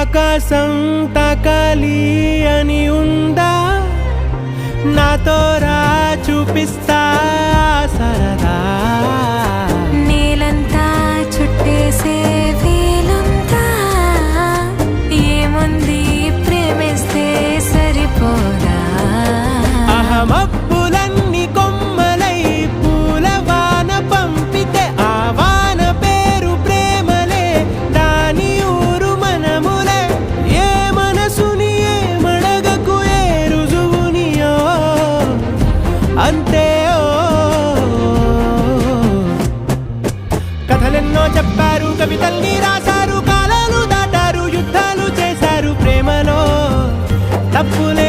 ఆకాశం తాకాలి అని ఉందా, నాతో రా చూపిస్తా సరదా. నేలంతా చుట్టేసే వీలుందా, ఏముంది ప్రేమిస్తే సరిపోదా. మబ్బులన్నీ కొమ్మలై పూలవాన పంపితే ఆ వాన పేరు ప్రేమలే, దాని ఊరు మనములే. ఏ మనసుని ఏ మడగకు ఏ రుజువునియో అంతే. కథలెన్నో చెప్పారు, కవితల్ని రాశారు, కాలాలు దాటారు, యుద్ధాలు చేశారు, ప్రేమలో తప్పులే